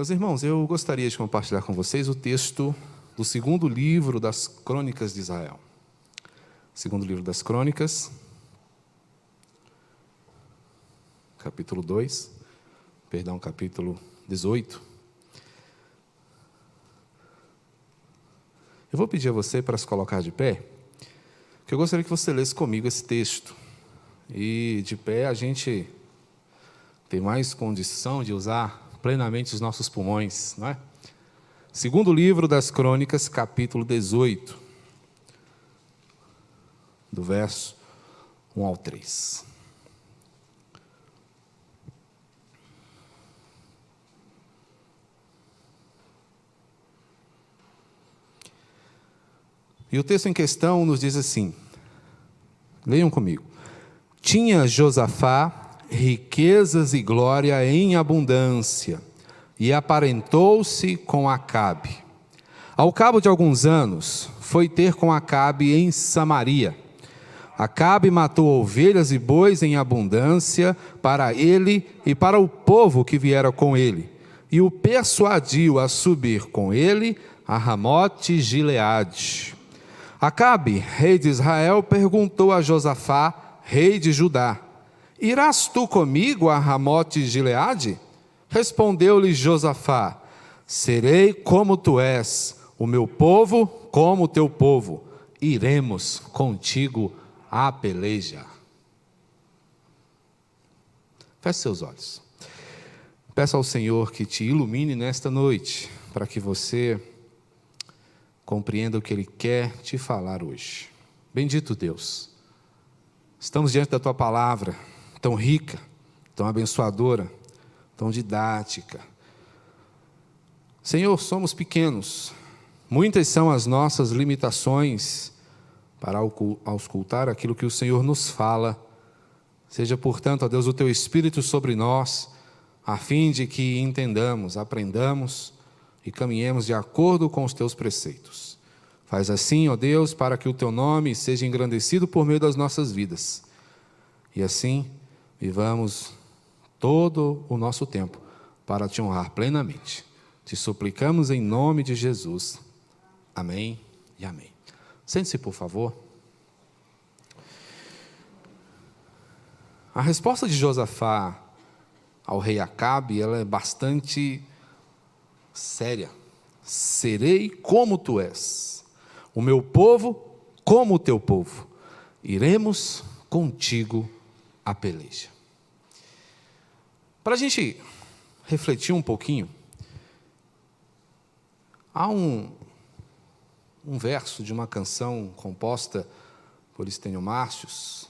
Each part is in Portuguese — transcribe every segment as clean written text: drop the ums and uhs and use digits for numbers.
Meus irmãos, eu gostaria de compartilhar com vocês o texto do segundo livro das Crônicas de Israel. Segundo livro das Crônicas, capítulo 18. Eu vou pedir a você para se colocar de pé, porque eu gostaria que você lesse comigo esse texto. E de pé a gente tem mais condição de usar plenamente os nossos pulmões, não é? Segundo livro das Crônicas, capítulo 18, do verso 1 ao 3. E o texto em questão nos diz assim, leiam comigo. Tinha Josafá riquezas e glória em abundância, e aparentou-se com Acabe. Ao cabo de alguns anos, foi ter com Acabe em Samaria. Acabe matou ovelhas e bois em abundância para ele e para o povo que viera com ele, e o persuadiu a subir com ele a Ramote-Gileade. Acabe, rei de Israel, perguntou a Josafá, rei de Judá: irás tu comigo a Ramote-Gileade? Respondeu-lhe Josafá: serei como tu és, o meu povo como o teu povo, iremos contigo à peleja. Feche seus olhos. Peço ao Senhor que te ilumine nesta noite, para que você compreenda o que Ele quer te falar hoje. Bendito Deus, estamos diante da Tua palavra, tão rica, tão abençoadora, tão didática. Senhor, somos pequenos, muitas são as nossas limitações para auscultar aquilo que o Senhor nos fala. Seja, portanto, ó Deus, o Teu Espírito sobre nós, a fim de que entendamos, aprendamos e caminhemos de acordo com os Teus preceitos. Faz assim, ó Deus, para que o Teu nome seja engrandecido por meio das nossas vidas. E assim, vivamos todo o nosso tempo para Te honrar plenamente. Te suplicamos em nome de Jesus. Amém e amém. Sente-se, por favor. A resposta de Josafá ao rei Acabe, ela é bastante séria. Serei como tu és, o meu povo como o teu povo, iremos contigo à peleja. Para a gente refletir um pouquinho, há um verso de uma canção composta por Estênio Márcios,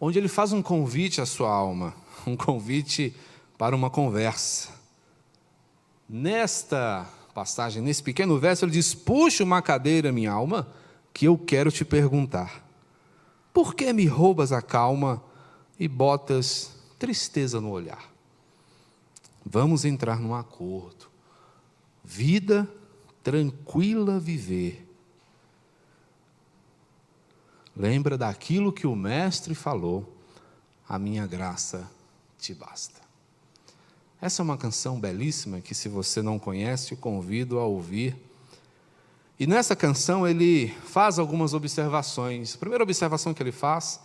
onde ele faz um convite à sua alma, um convite para uma conversa. Nesta passagem, nesse pequeno verso, ele diz: puxa uma cadeira, minha alma, que eu quero te perguntar. Por que me roubas a calma e botas tristeza no olhar? Vamos entrar num acordo. Vida tranquila viver. Lembra daquilo que o mestre falou: a minha graça te basta. Essa é uma canção belíssima que, se você não conhece, eu convido a ouvir. E nessa canção ele faz algumas observações. A primeira observação que ele faz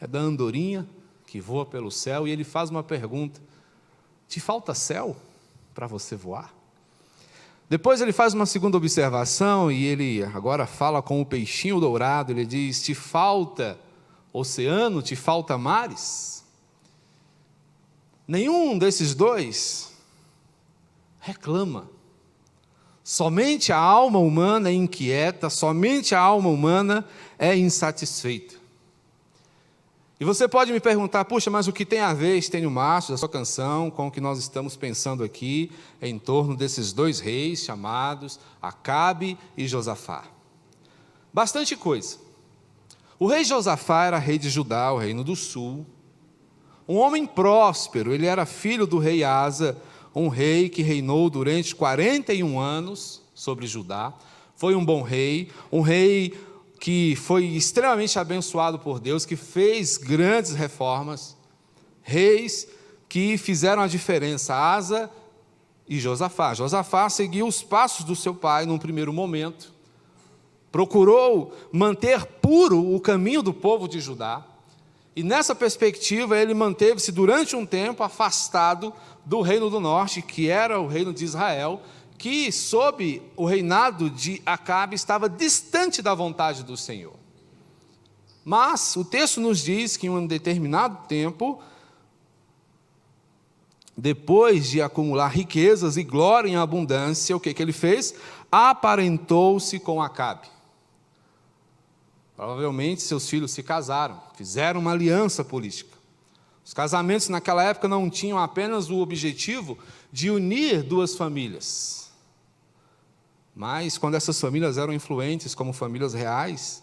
é da andorinha que voa pelo céu, e ele faz uma pergunta: te falta céu para você voar? Depois ele faz uma segunda observação, e ele agora fala com o peixinho dourado. Ele diz: te falta oceano, te falta mares? Nenhum desses dois reclama. Somente a alma humana é inquieta, somente a alma humana é insatisfeita. E você pode me perguntar: puxa, mas o que tem a ver, Estênio Márcios, a sua canção, com o que nós estamos pensando aqui em torno desses dois reis chamados Acabe e Josafá? Bastante coisa. O rei Josafá era rei de Judá, o reino do sul. Um homem próspero, ele era filho do rei Asa, um rei que reinou durante 41 anos sobre Judá. Foi um bom rei, um rei que foi extremamente abençoado por Deus, que fez grandes reformas, reis que fizeram a diferença. Asa e Josafá. Josafá seguiu os passos do seu pai num primeiro momento, procurou manter puro o caminho do povo de Judá, e nessa perspectiva ele manteve-se durante um tempo afastado do reino do norte, que era o reino de Israel, que sob o reinado de Acabe estava distante da vontade do Senhor. Mas o texto nos diz que em um determinado tempo, depois de acumular riquezas e glória em abundância, o que ele fez? Aparentou-se com Acabe. Provavelmente seus filhos se casaram, fizeram uma aliança política. Os casamentos naquela época não tinham apenas o objetivo de unir duas famílias. Mas quando essas famílias eram influentes como famílias reais,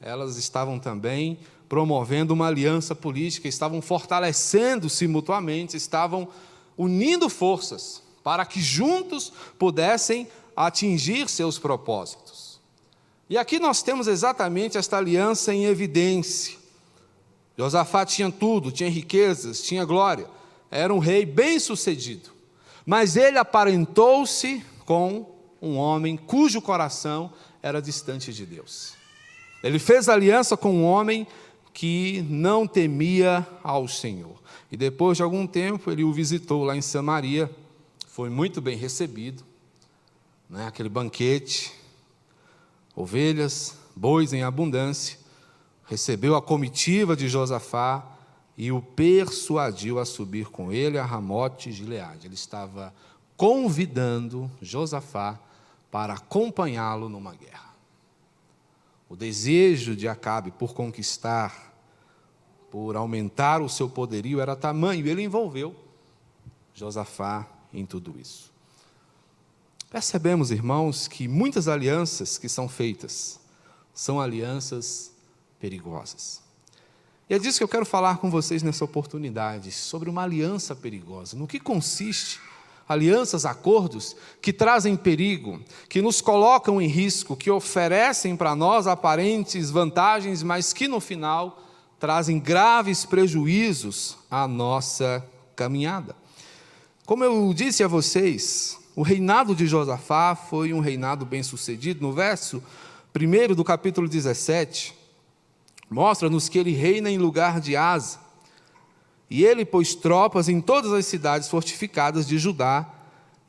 elas estavam também promovendo uma aliança política, estavam fortalecendo-se mutuamente, estavam unindo forças para que juntos pudessem atingir seus propósitos. E aqui nós temos exatamente esta aliança em evidência. Josafá tinha tudo, tinha riquezas, tinha glória, era um rei bem-sucedido, mas ele aparentou-se com um homem cujo coração era distante de Deus. Ele fez aliança com um homem que não temia ao Senhor. E depois de algum tempo, ele o visitou lá em Samaria, foi muito bem recebido, aquele banquete, ovelhas, bois em abundância, recebeu a comitiva de Josafá e o persuadiu a subir com ele a Ramote Gileade. Ele estava convidando Josafá para acompanhá-lo numa guerra. O desejo de Acabe por conquistar, por aumentar o seu poderio era tamanho, e ele envolveu Josafá em tudo isso. Percebemos, irmãos, que muitas alianças que são feitas são alianças perigosas. E é disso que eu quero falar com vocês nessa oportunidade, sobre uma aliança perigosa. No que consiste alianças, acordos que trazem perigo, que nos colocam em risco, que oferecem para nós aparentes vantagens, mas que no final trazem graves prejuízos à nossa caminhada. Como eu disse a vocês, o reinado de Josafá foi um reinado bem-sucedido. No verso 1 do capítulo 17, mostra-nos que ele reina em lugar de Asa. E ele pôs tropas em todas as cidades fortificadas de Judá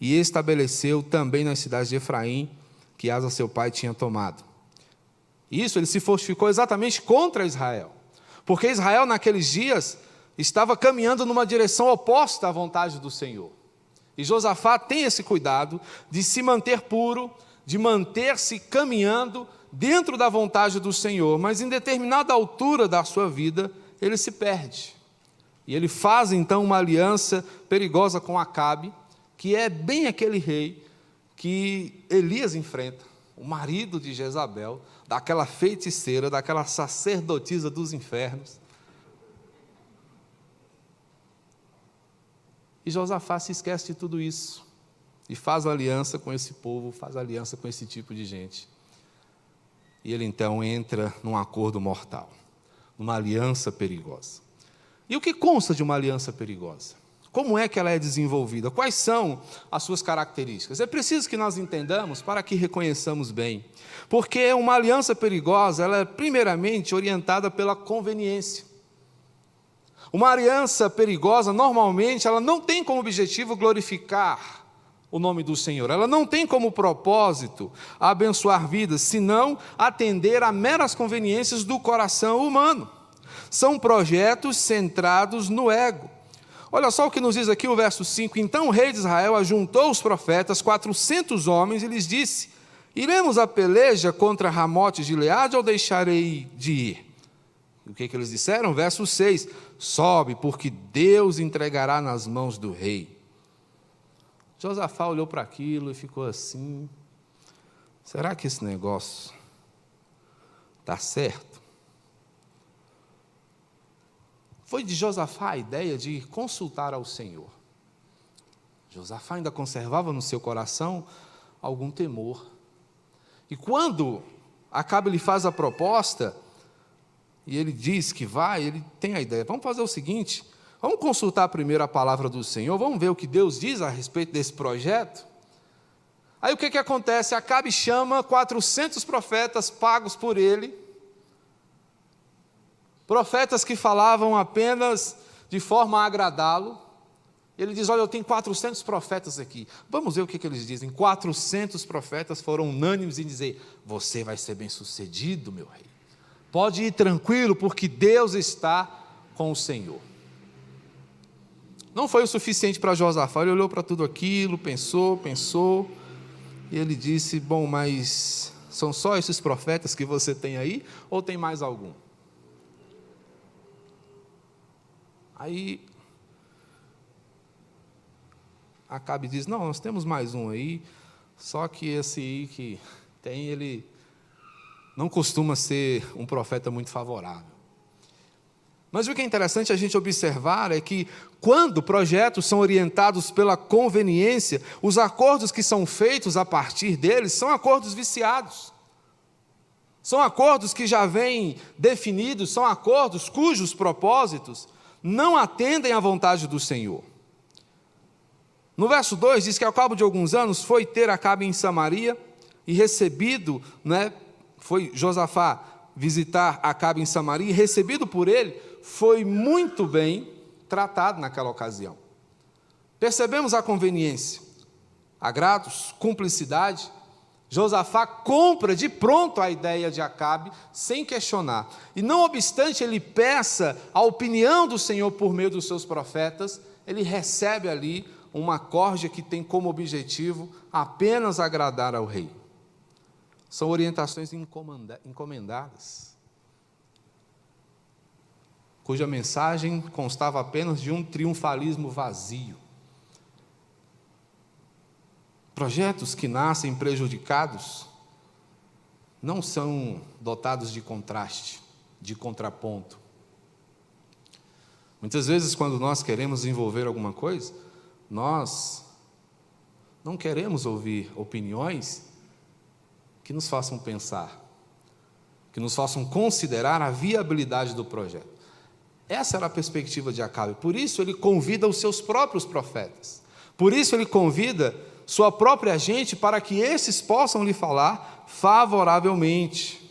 e estabeleceu também nas cidades de Efraim, que Asa seu pai tinha tomado. Isso, ele se fortificou exatamente contra Israel, porque Israel naqueles dias estava caminhando numa direção oposta à vontade do Senhor. E Josafá tem esse cuidado de se manter puro, de manter-se caminhando dentro da vontade do Senhor, mas em determinada altura da sua vida, ele se perde. E ele faz então uma aliança perigosa com Acabe, que é bem aquele rei que Elias enfrenta, o marido de Jezabel, daquela feiticeira, daquela sacerdotisa dos infernos. E Josafá se esquece de tudo isso e faz aliança com esse povo, faz aliança com esse tipo de gente. E ele então entra num acordo mortal, numa aliança perigosa. E o que consta de uma aliança perigosa? Como é que ela é desenvolvida? Quais são as suas características? É preciso que nós entendamos para que reconheçamos bem. Porque uma aliança perigosa, ela é primeiramente orientada pela conveniência. Uma aliança perigosa, normalmente, ela não tem como objetivo glorificar o nome do Senhor. Ela não tem como propósito abençoar vidas, senão atender a meras conveniências do coração humano. São projetos centrados no ego. Olha só o que nos diz aqui o verso 5. Então o rei de Israel ajuntou os profetas, 400 homens, e lhes disse: iremos à peleja contra Ramote Gileade ou deixarei de ir? O que eles disseram? Verso 6. Sobe, porque Deus entregará nas mãos do rei. Josafá olhou para aquilo e ficou assim: será que esse negócio está certo? Foi de Josafá a ideia de consultar ao Senhor. Josafá ainda conservava no seu coração algum temor. E quando Acabe lhe faz a proposta, e ele diz que vai, ele tem a ideia: vamos fazer o seguinte, Vamos consultar primeiro a palavra do Senhor, vamos ver o que Deus diz a respeito desse projeto. Aí o que acontece? Acabe chama 400 profetas pagos por ele, profetas que falavam apenas de forma a agradá-lo. Ele diz, olha, eu tenho 400 profetas aqui. Vamos ver o que eles dizem. 400 profetas foram unânimes em dizer, você vai ser bem sucedido, meu rei. Pode ir tranquilo, porque Deus está com o Senhor. Não foi o suficiente para Josafá, ele olhou para tudo aquilo, pensou, e ele disse, bom, mas são só esses profetas que você tem aí, ou tem mais algum? Aí, Acabe diz, não, nós temos mais um aí, só que esse aí que tem, ele não costuma ser um profeta muito favorável. Mas o que é interessante a gente observar é que, quando projetos são orientados pela conveniência, os acordos que são feitos a partir deles são acordos viciados. São acordos que já vêm definidos, são acordos cujos propósitos não atendem à vontade do Senhor. No verso 2 diz que ao cabo de alguns anos foi ter Acabe em Samaria e recebido, foi Josafá visitar Acabe em Samaria e recebido por ele, foi muito bem tratado naquela ocasião. Percebemos a conveniência, agrados, cumplicidade. Josafá compra de pronto a ideia de Acabe, sem questionar. E não obstante ele peça a opinião do Senhor por meio dos seus profetas, ele recebe ali uma corja que tem como objetivo apenas agradar ao rei. São orientações encomendadas, cuja mensagem constava apenas de um triunfalismo vazio. Projetos que nascem prejudicados não são dotados de contraste, de contraponto. Muitas vezes, quando nós queremos desenvolver alguma coisa, nós não queremos ouvir opiniões que nos façam pensar, que nos façam considerar a viabilidade do projeto. Essa era a perspectiva de Acabe. Por isso ele convida os seus próprios profetas. Por isso ele convida sua própria gente para que esses possam lhe falar favoravelmente.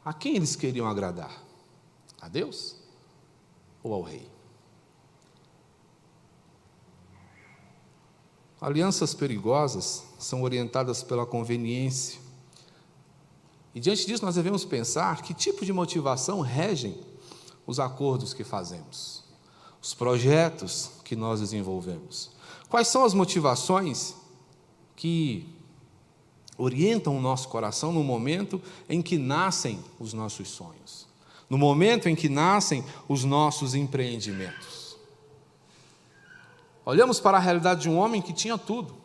A quem eles queriam agradar? A Deus ou ao rei? Alianças perigosas são orientadas pela conveniência. E diante disso nós devemos pensar que tipo de motivação regem os acordos que fazemos, os projetos que nós desenvolvemos. Quais são as motivações que orientam o nosso coração no momento em que nascem os nossos sonhos, no momento em que nascem os nossos empreendimentos? Olhamos para a realidade de um homem que tinha tudo,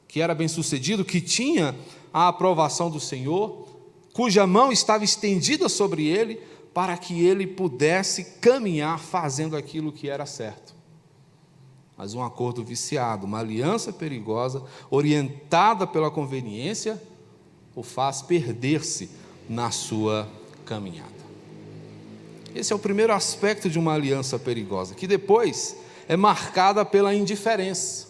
que era bem-sucedido, que tinha a aprovação do Senhor, cuja mão estava estendida sobre ele, para que ele pudesse caminhar fazendo aquilo que era certo. Mas um acordo viciado, uma aliança perigosa, orientada pela conveniência, o faz perder-se na sua caminhada. Esse é o primeiro aspecto de uma aliança perigosa, que depois é marcada pela indiferença.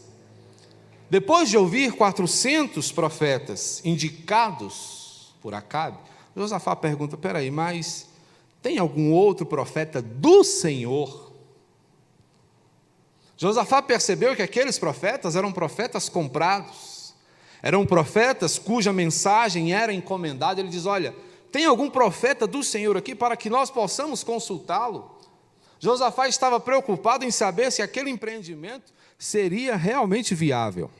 Depois de ouvir 400 profetas indicados por Acabe, Josafá pergunta, peraí, mas tem algum outro profeta do Senhor? Josafá percebeu que aqueles profetas eram profetas comprados, eram profetas cuja mensagem era encomendada. Ele diz, olha, tem algum profeta do Senhor aqui para que nós possamos consultá-lo? Josafá estava preocupado em saber se aquele empreendimento seria realmente viável.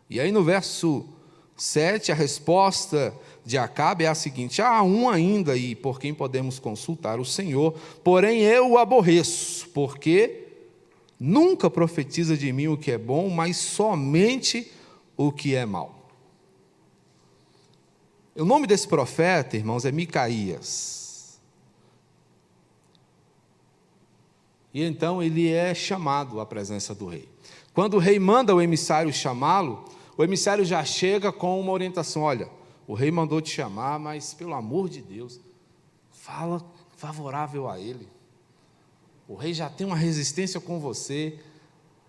E aí no verso 7, a resposta de Acabe é a seguinte, há um ainda aí por quem podemos consultar o Senhor, porém eu o aborreço, porque nunca profetiza de mim o que é bom, mas somente o que é mal. O nome desse profeta, irmãos, é Micaías. E então ele é chamado à presença do rei. Quando o rei manda o emissário chamá-lo, o emissário já chega com uma orientação, olha, o rei mandou te chamar, mas pelo amor de Deus, fala favorável a ele. o rei já tem uma resistência com você,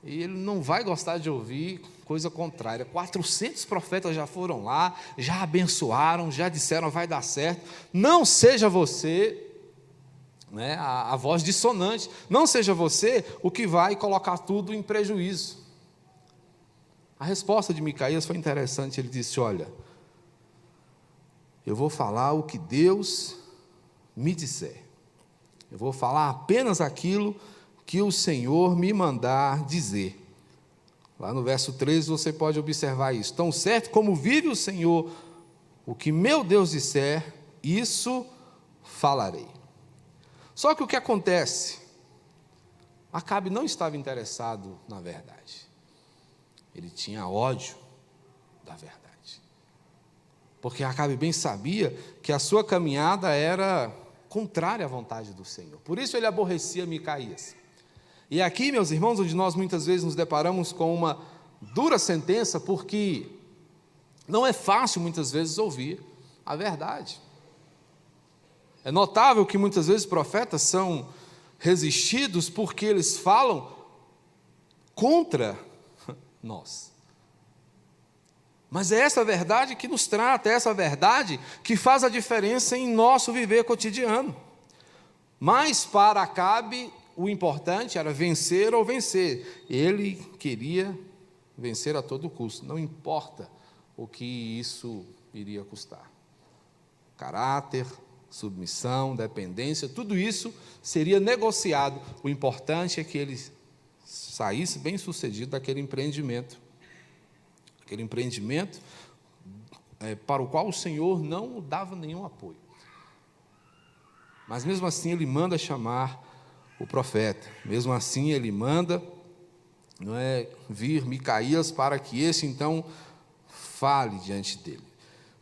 e ele não vai gostar de ouvir coisa contrária. 400 profetas já foram lá, já abençoaram, já disseram vai dar certo. Não seja você, né, a voz dissonante, não seja você o que vai colocar tudo em prejuízo. A resposta de Micaías foi interessante. Ele disse: olha, eu vou falar o que Deus me disser. Eu vou falar apenas aquilo que o Senhor me mandar dizer. Lá no verso 13 você pode observar isso. Tão certo como vive o Senhor, o que meu Deus disser, isso falarei. Só que o que acontece? Acabe não estava interessado na verdade. Ele tinha ódio da verdade. Porque Acabe bem sabia que a sua caminhada era contrária à vontade do Senhor. Por isso ele aborrecia Micaías. E aqui, meus irmãos, onde nós muitas vezes nos deparamos com uma dura sentença, porque não é fácil muitas vezes ouvir a verdade. É notável que muitas vezes profetas são resistidos porque eles falam contra nós. Mas é essa verdade que nos trata, é essa verdade que faz a diferença em nosso viver cotidiano. Mas para Acabe, o importante era vencer ou vencer. Ele queria vencer a todo custo, não importa o que isso iria custar. Caráter, submissão, dependência, tudo isso seria negociado. O importante é que ele saísse bem sucedido daquele empreendimento. Aquele empreendimento para o qual o Senhor não dava nenhum apoio. Mas mesmo assim ele manda chamar o profeta. Mesmo assim ele manda vir Micaías para que esse então fale diante dele.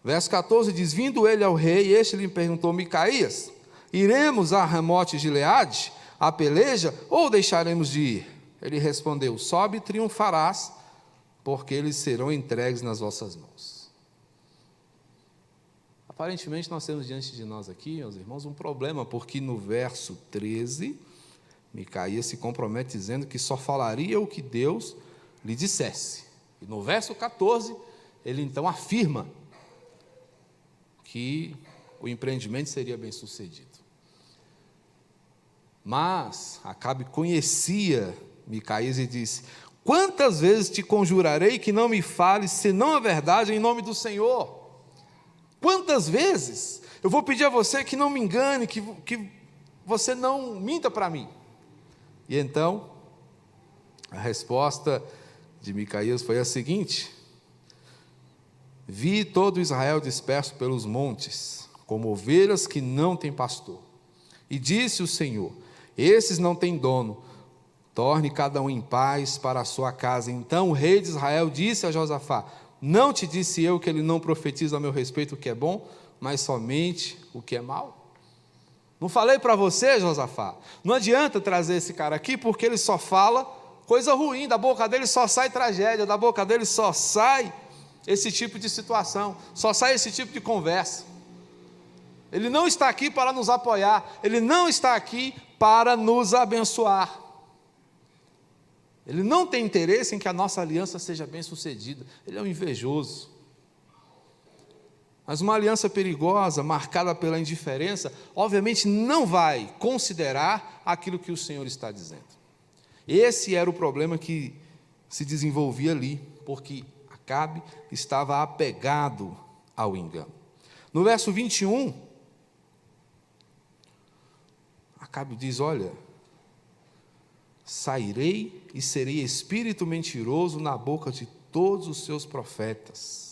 Verso 14 diz: vindo ele ao rei, este lhe perguntou: Micaías, iremos a Ramote de Gileade, a peleja, ou deixaremos de ir? Ele respondeu: sobe e triunfarás, porque eles serão entregues nas vossas mãos. Aparentemente nós temos diante de nós aqui, meus irmãos, um problema, porque no verso 13, Micaías se compromete dizendo que só falaria o que Deus lhe dissesse. E no verso 14, ele então afirma que o empreendimento seria bem sucedido. Mas Acabe conhecia Micaías e disse: quantas vezes te conjurarei que não me fales, senão a verdade, em nome do Senhor? Quantas vezes eu vou pedir a você que não me engane, que você não minta para mim? E então, a resposta de Micaías foi a seguinte: vi todo Israel disperso pelos montes, como ovelhas que não têm pastor. E disse o Senhor: esses não têm dono, torne cada um em paz para a sua casa. Então o rei de Israel disse a Josafá: não te disse eu que ele não profetiza a meu respeito o que é bom, mas somente o que é mal? Não falei para você, Josafá? Não adianta trazer esse cara aqui, porque ele só fala coisa ruim, da boca dele só sai tragédia, da boca dele só sai esse tipo de situação, só sai esse tipo de conversa. Ele não está aqui para nos apoiar, ele não está aqui para nos abençoar. Ele não tem interesse em que a nossa aliança seja bem sucedida. Ele é um invejoso. Mas uma aliança perigosa, marcada pela indiferença, obviamente não vai considerar aquilo que o Senhor está dizendo. Esse era o problema que se desenvolvia ali, porque Acabe estava apegado ao engano. No verso 21, Acabe diz: olha, sairei e serei espírito mentiroso na boca de todos os seus profetas.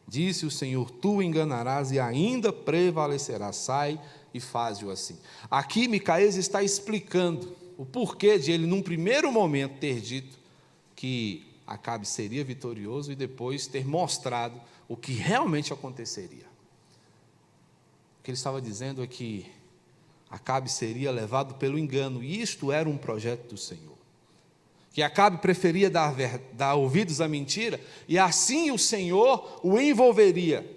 Disse o Senhor: tu o enganarás e ainda prevalecerás. Sai e faze-o assim. Aqui Micaías está explicando o porquê de ele, num primeiro momento, ter dito que Acabe seria vitorioso e depois ter mostrado o que realmente aconteceria. O que ele estava dizendo é que Acabe seria levado pelo engano, e isto era um projeto do Senhor. Que Acabe preferia dar ouvidos à mentira, e assim o Senhor o envolveria.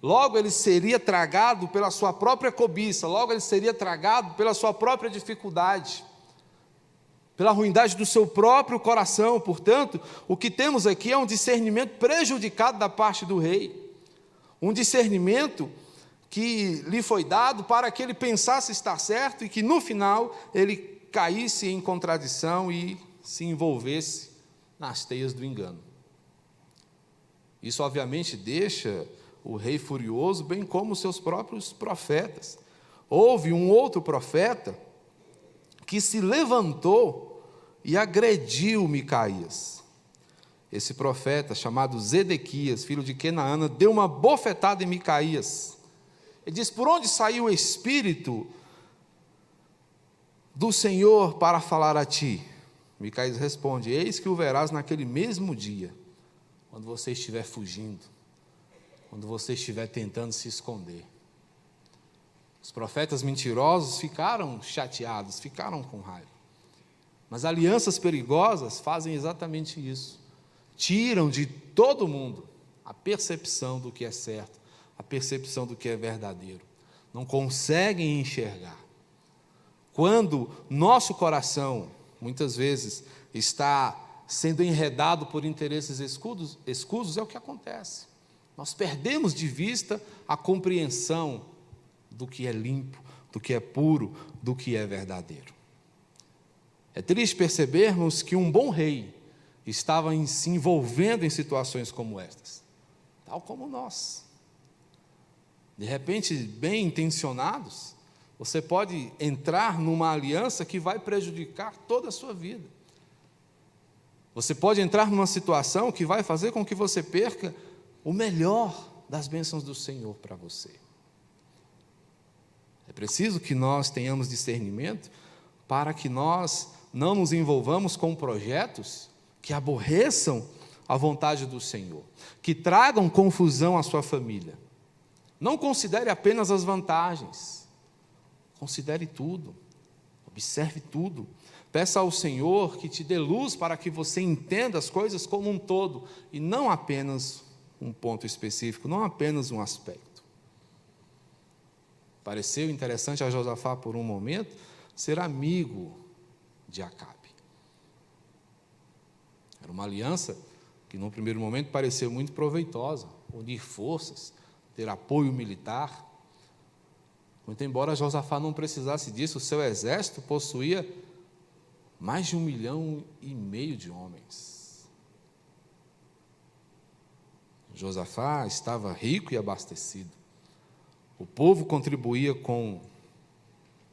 Logo ele seria tragado pela sua própria cobiça, logo ele seria tragado pela sua própria dificuldade. pela ruindade do seu próprio coração. Portanto, o que temos aqui é um discernimento prejudicado da parte do rei, um discernimento que lhe foi dado para que ele pensasse estar certo e que no final ele caísse em contradição e se envolvesse nas teias do engano. Isso obviamente deixa o rei furioso, bem como seus próprios profetas. Houve um outro profeta que se levantou e agrediu Micaías. Esse profeta, chamado Zedequias, filho de Kenaana, deu uma bofetada em Micaías. Ele diz: por onde saiu o Espírito do Senhor para falar a ti? Micaías responde: eis que o verás naquele mesmo dia, quando você estiver fugindo, quando você estiver tentando se esconder. Os profetas mentirosos ficaram chateados, ficaram com raiva. Mas alianças perigosas fazem exatamente isso. Tiram de todo mundo a percepção do que é certo, a percepção do que é verdadeiro. Não conseguem enxergar. Quando nosso coração, muitas vezes, está sendo enredado por interesses escusos, é o que acontece. Nós perdemos de vista a compreensão do que é limpo, do que é puro, do que é verdadeiro. É triste percebermos que um bom rei estava se envolvendo em situações como estas, tal como nós. De repente, bem intencionados, você pode entrar numa aliança que vai prejudicar toda a sua vida. Você pode entrar numa situação que vai fazer com que você perca o melhor das bênçãos do Senhor para você. É preciso que nós tenhamos discernimento para que nós não nos envolvamos com projetos que aborreçam a vontade do Senhor, que tragam confusão à sua família. Não considere apenas as vantagens, considere tudo, observe tudo. Peça ao Senhor que te dê luz para que você entenda as coisas como um todo, e não apenas um ponto específico, não apenas um aspecto. Pareceu interessante a Josafá por um momento ser amigo de Acabe. Era uma aliança que, num primeiro momento, pareceu muito proveitosa, unir forças, ter apoio militar. Muito embora Josafá não precisasse disso, o seu exército possuía mais de 1,5 milhão de homens. Josafá estava rico e abastecido. O povo contribuía com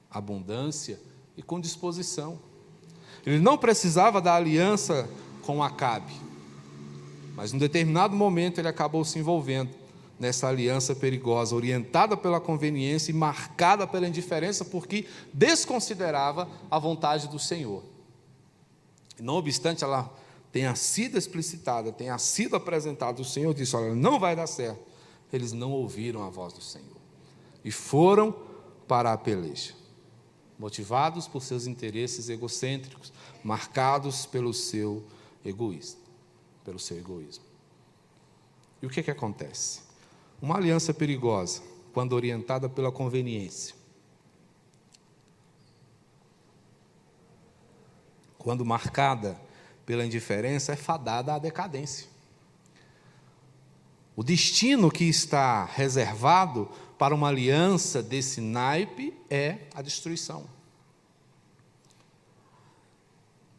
abundância e com disposição. Ele não precisava da aliança com Acabe, mas num determinado momento ele acabou se envolvendo nessa aliança perigosa, orientada pela conveniência e marcada pela indiferença, porque desconsiderava a vontade do Senhor. E não obstante ela tenha sido explicitada, tenha sido apresentada, o Senhor disse: olha, não vai dar certo. Eles não ouviram a voz do Senhor e foram para a peleja, motivados por seus interesses egocêntricos, marcados pelo seu egoísmo. E o que acontece? Uma aliança perigosa, quando orientada pela conveniência, quando marcada pela indiferença, é fadada à decadência. O destino que está reservado para uma aliança desse naipe é a destruição.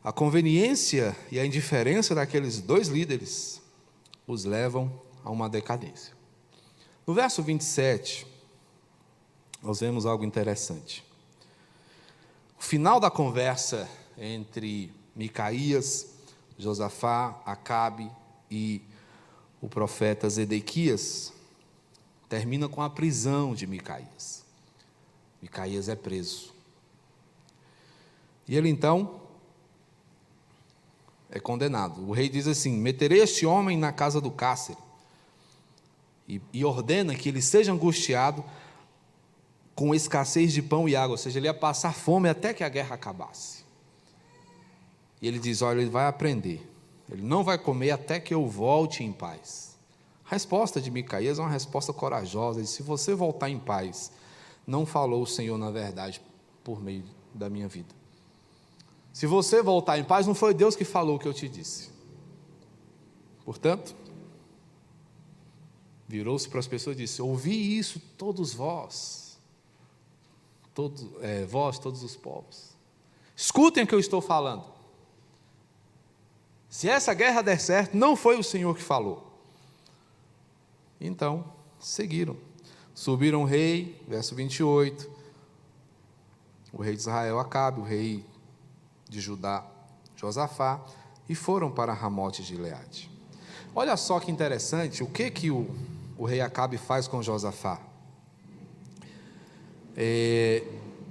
A conveniência e a indiferença daqueles dois líderes os levam a uma decadência. No verso 27, nós vemos algo interessante. O final da conversa entre Micaías, Josafá, Acabe e o profeta Zedequias termina com a prisão de Micaías. Micaías é preso. E ele então é condenado. O rei diz assim: meterei este homem na casa do cárcere, e ordena que ele seja angustiado com escassez de pão e água, ou seja, ele ia passar fome até que a guerra acabasse. E ele diz: olha, ele vai aprender, ele não vai comer até que eu volte em paz. A resposta de Micaías é uma resposta corajosa. Ele diz: se você voltar em paz, não falou o Senhor na verdade por meio da minha vida. Se você voltar em paz, não foi Deus que falou o que eu te disse. Portanto, virou-se para as pessoas e disse: ouvi isso, todos vós, vós, todos os povos. Escutem o que eu estou falando. Se essa guerra der certo, não foi o Senhor que falou. Então, seguiram. Subiram o rei, verso 28, o rei de Israel Acabe, o rei de Judá Josafá, e foram para Ramote de Gileade. Olha só que interessante, o que o rei Acabe faz com Josafá?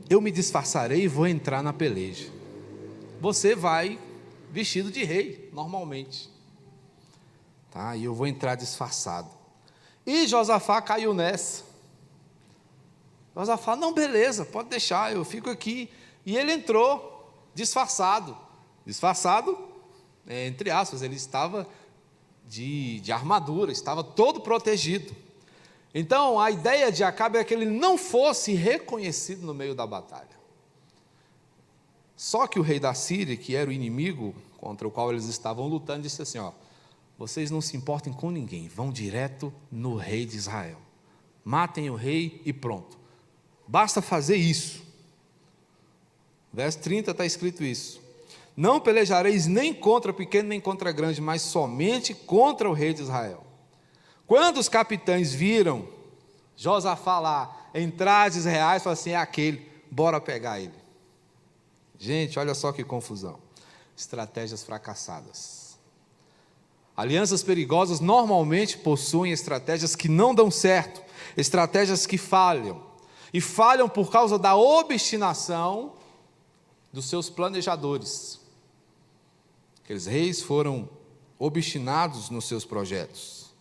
Eu me disfarçarei e vou entrar na peleja. Você vai vestido de rei, normalmente. Tá? E eu vou entrar disfarçado. E Josafá caiu nessa. Josafá, não, beleza, pode deixar, eu fico aqui. E ele entrou disfarçado. Disfarçado, entre aspas, ele estava de armadura, estava todo protegido. Então, a ideia de Acabe é que ele não fosse reconhecido no meio da batalha. Só que o rei da Síria, que era o inimigo contra o qual eles estavam lutando, disse assim: vocês não se importem com ninguém, vão direto no rei de Israel. Matem o rei e pronto. Basta fazer isso. Verso 30 está escrito isso: não pelejareis nem contra pequeno nem contra grande, mas somente contra o rei de Israel. Quando os capitães viram Josafá lá, entradas reais, falaram assim: é aquele, bora pegar ele. Gente, olha só que confusão. Estratégias fracassadas. Alianças perigosas normalmente possuem estratégias que não dão certo, estratégias que falham. E falham por causa da obstinação dos seus planejadores. Aqueles reis foram obstinados nos seus projetos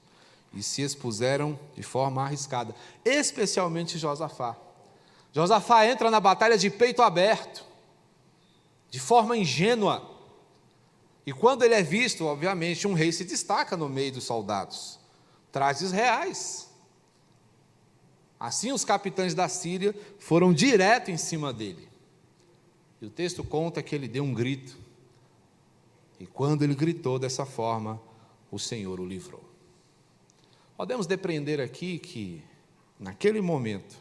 e se expuseram de forma arriscada, especialmente Josafá. Josafá entra na batalha de peito aberto, de forma ingênua. E quando ele é visto, obviamente, um rei se destaca no meio dos soldados. Trajes reais. Assim, os capitães da Síria foram direto em cima dele. E o texto conta que ele deu um grito. E quando ele gritou dessa forma, o Senhor o livrou. Podemos depreender aqui que, naquele momento,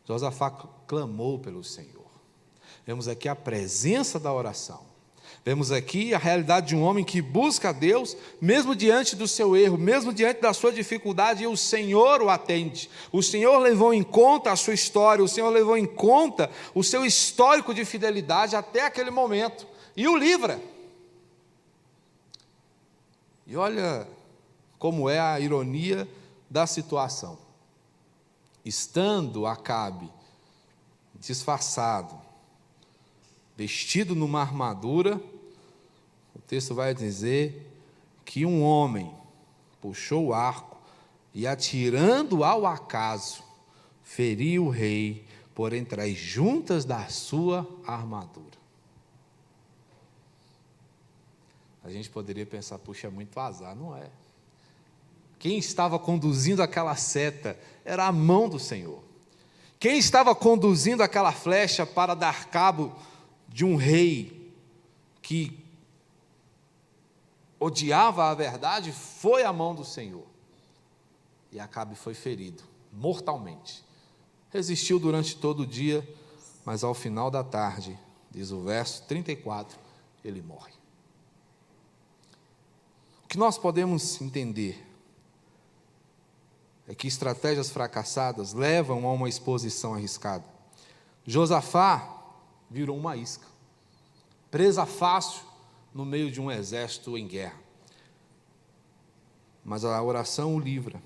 Josafá clamou pelo Senhor. Vemos aqui a presença da oração. Vemos aqui a realidade de um homem que busca a Deus, mesmo diante do seu erro, mesmo diante da sua dificuldade, e o Senhor o atende. O Senhor levou em conta a sua história, o Senhor levou em conta o seu histórico de fidelidade até aquele momento, e o livra. E olha como é a ironia da situação. Estando Acabe disfarçado, vestido numa armadura, o texto vai dizer que um homem puxou o arco e, atirando ao acaso, feriu o rei por entre as juntas da sua armadura. A gente poderia pensar: puxa, é muito azar. Não é. Quem estava conduzindo aquela seta era a mão do Senhor. Quem estava conduzindo aquela flecha para dar cabo de um rei que odiava a verdade foi a mão do Senhor. E Acabe foi ferido mortalmente. Resistiu durante todo o dia, mas ao final da tarde, diz o verso 34, ele morre. O que nós podemos entender é que estratégias fracassadas levam a uma exposição arriscada. Josafá virou uma isca, presa fácil no meio de um exército em guerra. Mas a oração o livra.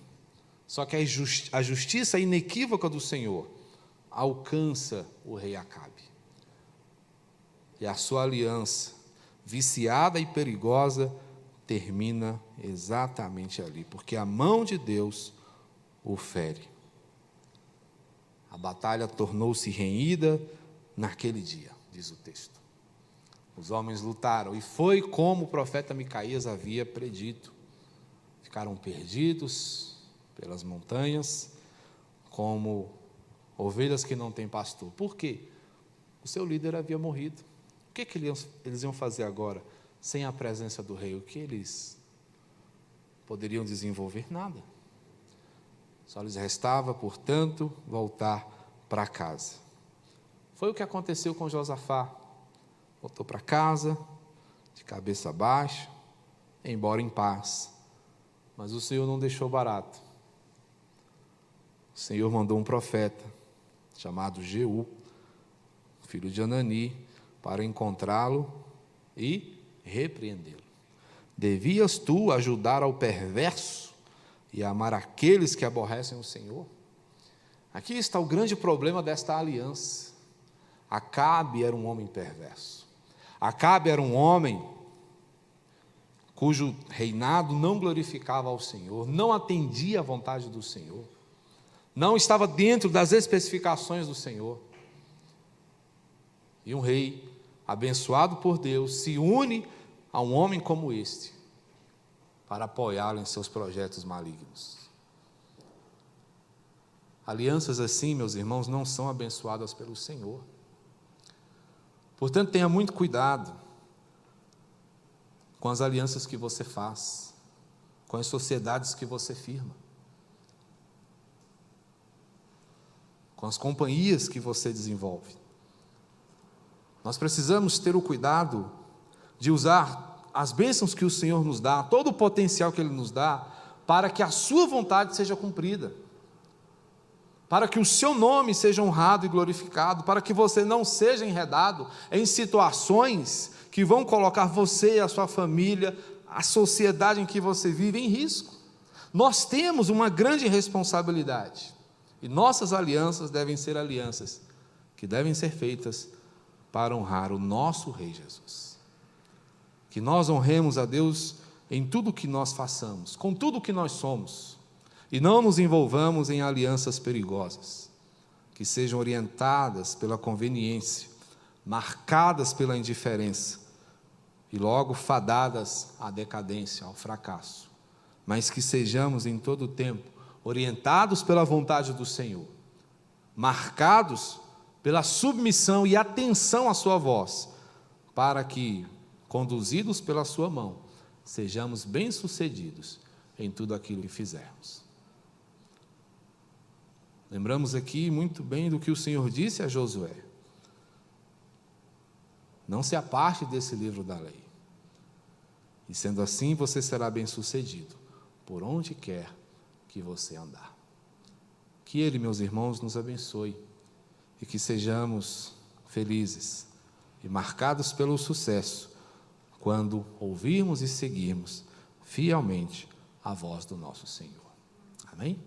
Só que a justiça inequívoca do Senhor alcança o rei Acabe. E a sua aliança, viciada e perigosa, termina exatamente ali, porque a mão de Deus o fere. A batalha tornou-se renhida naquele dia, diz o texto. Os homens lutaram, e foi como o profeta Micaías havia predito. Ficaram perdidos pelas montanhas, como ovelhas que não têm pastor. Por quê? O seu líder havia morrido. que eles iam fazer agora, sem a presença do rei? O que eles poderiam desenvolver? Nada. Só lhes restava, portanto, voltar para casa. Foi o que aconteceu com Josafá. Voltou para casa, de cabeça baixa, embora em paz. Mas o Senhor não deixou barato. O Senhor mandou um profeta, chamado Jeú, filho de Anani, para encontrá-lo e repreendê-lo. Devias tu ajudar ao perverso e amar aqueles que aborrecem o Senhor? Aqui está o grande problema desta aliança. Acabe era um homem perverso. Acabe era um homem cujo reinado não glorificava ao Senhor, não atendia à vontade do Senhor, não estava dentro das especificações do Senhor. E um rei abençoado por Deus se une a um homem como este para apoiá-lo em seus projetos malignos. Alianças assim, meus irmãos, não são abençoadas pelo Senhor. Portanto, tenha muito cuidado com as alianças que você faz, com as sociedades que você firma, com as companhias que você desenvolve. Nós precisamos ter o cuidado de usar as bênçãos que o Senhor nos dá, todo o potencial que Ele nos dá, para que a sua vontade seja cumprida, para que o seu nome seja honrado e glorificado, para que você não seja enredado em situações que vão colocar você e a sua família, a sociedade em que você vive, em risco. Nós temos uma grande responsabilidade, e nossas alianças devem ser alianças que devem ser feitas para honrar o nosso Rei Jesus. Que nós honremos a Deus em tudo que nós façamos, com tudo que nós somos, e não nos envolvamos em alianças perigosas, que sejam orientadas pela conveniência, marcadas pela indiferença, e logo fadadas à decadência, ao fracasso, mas que sejamos em todo o tempo orientados pela vontade do Senhor, marcados pela submissão e atenção à sua voz, para que, conduzidos pela sua mão, sejamos bem-sucedidos em tudo aquilo que fizermos. Lembramos aqui muito bem do que o Senhor disse a Josué: não se aparte desse livro da lei, e sendo assim você será bem-sucedido por onde quer que você andar. Que Ele, meus irmãos, nos abençoe e que sejamos felizes e marcados pelo sucesso quando ouvirmos e seguirmos fielmente a voz do nosso Senhor. Amém?